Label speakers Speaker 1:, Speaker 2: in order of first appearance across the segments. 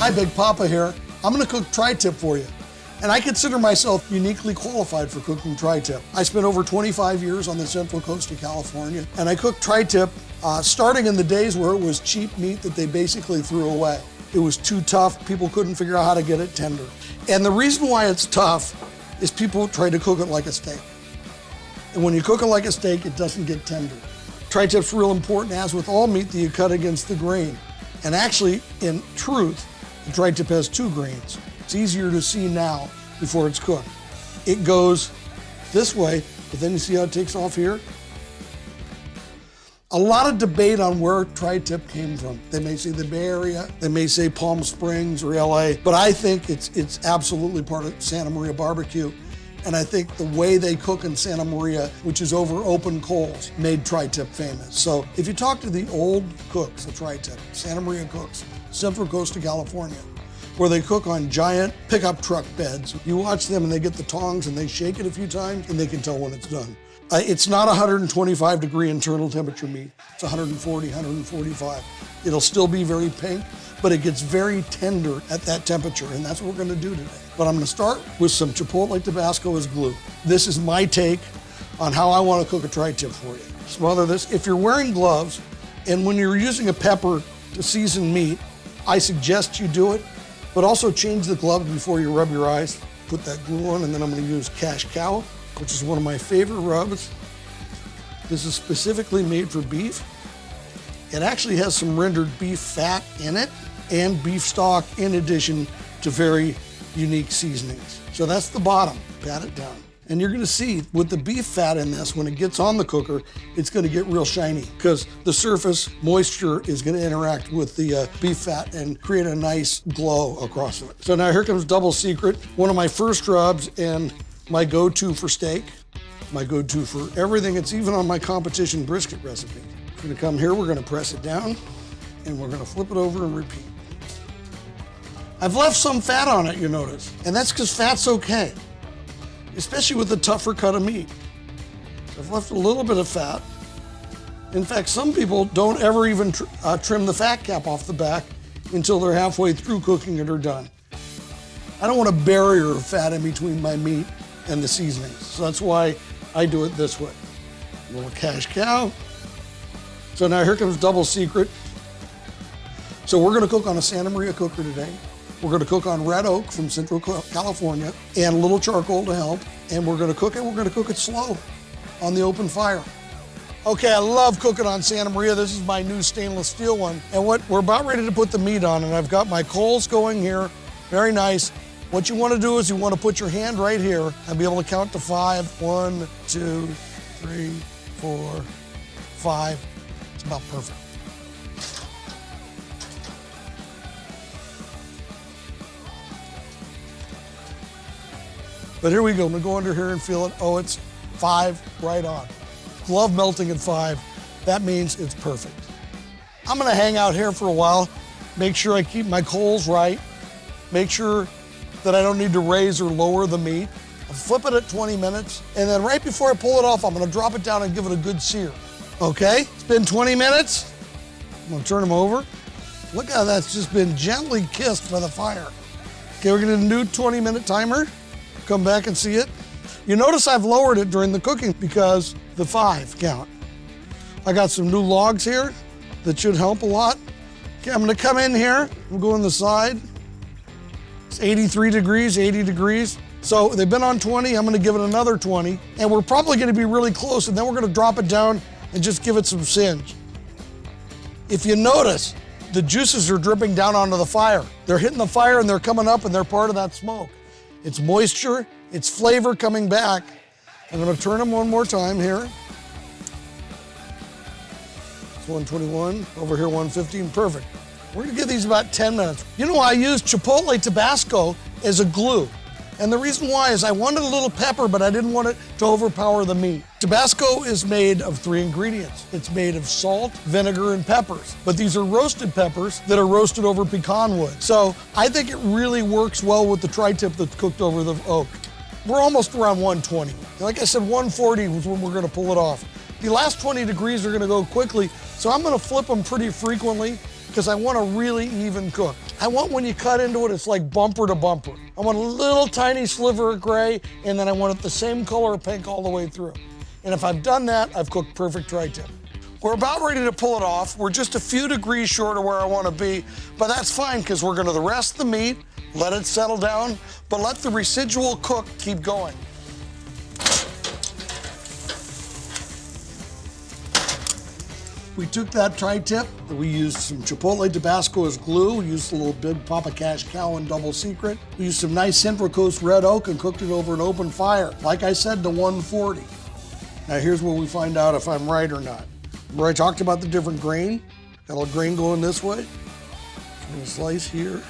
Speaker 1: Hi, Big Papa here. I'm gonna cook tri-tip for you. And I consider myself uniquely qualified for cooking tri-tip. I spent over 25 years on the central coast of California, and I cooked tri-tip starting in the days where it was cheap meat that they basically threw away. It was too tough, people couldn't figure out how to get it tender. And the reason why it's tough is people try to cook it like a steak. And when you cook it like a steak, it doesn't get tender. Tri-tip's real important, as with all meat that you cut against the grain. And actually, in truth, the tri-tip has two grains. It's easier to see now before it's cooked. It goes this way, but then you see how it takes off here? A lot of debate on where tri-tip came from. They may say the Bay Area, they may say Palm Springs or LA, but I think it's absolutely part of Santa Maria barbecue. And I think the way they cook in Santa Maria, which is over open coals, made tri-tip famous. So if you talk to the old cooks of tri-tip, Santa Maria cooks, Central Coast of California, where they cook on giant pickup truck beds, you watch them and they get the tongs and they shake it a few times and they can tell when it's done. It's not 125 degree internal temperature meat. It's 140, 145. It'll still be very pink, but it gets very tender at that temperature, and that's what we're gonna do today. But I'm gonna start with some Chipotle Tabasco as glue. This is my take on how I wanna cook a tri-tip for you. Smother this. If you're wearing gloves, and when you're using a pepper to season meat, I suggest you do it, but also change the gloves before you rub your eyes. Put that glue on, and then I'm gonna use cash cow, which is one of my favorite rubs. This is specifically made for beef. It actually has some rendered beef fat in it and beef stock in addition to very unique seasonings. So that's the bottom, pat it down. And you're gonna see with the beef fat in this, when it gets on the cooker, it's gonna get real shiny because the surface moisture is gonna interact with the beef fat and create a nice glow across it. So now here comes double secret, one of my first rubs and my go-to for steak, my go-to for everything. It's even on my competition brisket recipe. We're gonna come here, we're gonna press it down, and we're gonna flip it over and repeat. I've left some fat on it, you notice, and that's because fat's okay, especially with the tougher cut of meat. I've left a little bit of fat. In fact, some people don't ever even trim the fat cap off the back until they're halfway through cooking it or done. I don't want a barrier of fat in between my meat and the seasonings, so that's why I do it this way. A little cash cow. So now here comes double secret. So we're gonna cook on a Santa Maria cooker today. We're gonna cook on red oak from Central California and a little charcoal to help. And we're gonna cook it slow on the open fire. Okay, I love cooking on Santa Maria. This is my new stainless steel one. And we're about ready to put the meat on, and I've got my coals going here, very nice. What you wanna do is you wanna put your hand right here and be able to count to 5. 1, 2, 3, 4, 5. It's about perfect. But here we go. I'm gonna go under here and feel it. Oh, it's 5 right on. Glove melting at 5. That means it's perfect. I'm gonna hang out here for a while, make sure I keep my coals right, make sure that I don't need to raise or lower the meat. I'll flip it at 20 minutes, and then right before I pull it off, I'm gonna drop it down and give it a good sear. Okay, it's been 20 minutes. I'm gonna turn them over. Look how that's just been gently kissed by the fire. Okay, we're gonna do a new 20-minute timer. Come back and see it. You notice I've lowered it during the cooking because the 5 count. I got some new logs here that should help a lot. Okay, I'm gonna come in here, I'm going the side. It's 83 degrees, 80 degrees. So they've been on 20, I'm gonna give it another 20, and we're probably gonna be really close, and then we're gonna drop it down and just give it some singe. If you notice, the juices are dripping down onto the fire. They're hitting the fire and they're coming up and they're part of that smoke. It's moisture, it's flavor coming back. I'm gonna turn them one more time here. It's 121, over here 115, perfect. We're gonna give these about 10 minutes. You know, I use Chipotle Tabasco as a glue. And the reason why is I wanted a little pepper, but I didn't want it to overpower the meat. Tabasco is made of 3 ingredients. It's made of salt, vinegar, and peppers. But these are roasted peppers that are roasted over pecan wood. So I think it really works well with the tri-tip that's cooked over the oak. We're almost around 120. Like I said, 140 is when we're gonna pull it off. The last 20 degrees are gonna go quickly, so I'm gonna flip them pretty frequently because I want a really even cook. I want when you cut into it, it's like bumper to bumper. I want a little tiny sliver of gray, and then I want it the same color of pink all the way through. And if I've done that, I've cooked perfect tri-tip. We're about ready to pull it off. We're just a few degrees short of where I want to be, but that's fine because we're going to rest the meat, let it settle down, but let the residual cook keep going. We took that tri-tip, we used some Chipotle Tabasco as glue, we used a little Big Papa Cash Cow and Double Secret. We used some nice Central Coast red oak and cooked it over an open fire. Like I said, to 140. Now here's where we find out if I'm right or not. Remember I talked about the different grain? Got a little grain going this way. I'm gonna slice here.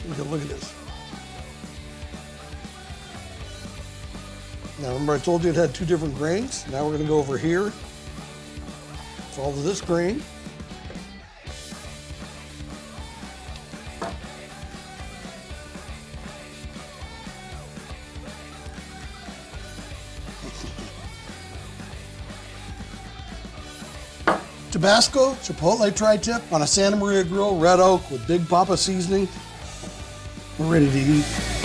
Speaker 1: Look at this. Now remember I told you it had two different grains? Now we're gonna go over here. Follow this grain. Tabasco, Chipotle Tri-Tip on a Santa Maria grill, red oak with Big Papa seasoning. We're ready to eat.